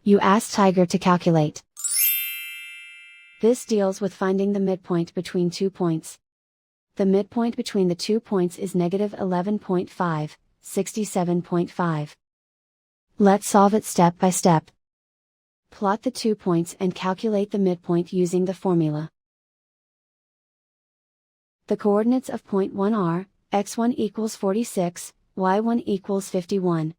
You ask Tiger to calculate. This deals with finding the midpoint between 2 points. The midpoint between the 2 points is negative 11.5, 67.5. Let's solve it step by step. Plot the 2 points and calculate the midpoint using the formula. The coordinates of point 1 are, x1 equals 46, y1 equals 51.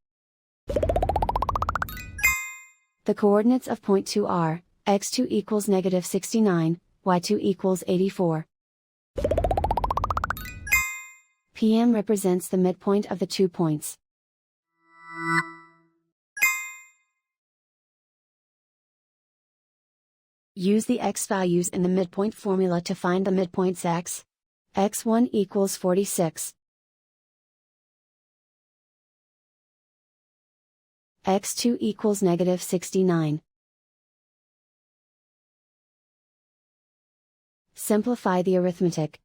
The coordinates of point 2 are, x2 equals negative 69, y2 equals 84. PM represents the midpoint of the 2 points. Use the x values in the midpoint formula to find the midpoints x. x1 equals 46. x2 equals negative 69. Simplify the arithmetic.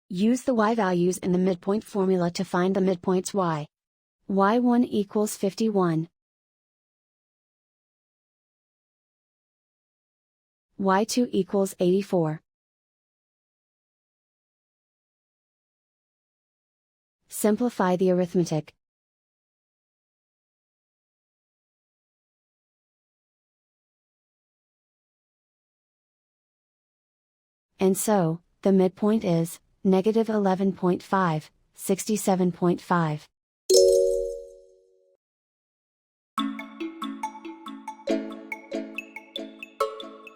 Use the y values in the midpoint formula to find the midpoints y. y1 equals 51. y2 equals 84. Simplify the arithmetic. And so, the midpoint is, negative 11.5, 67.5.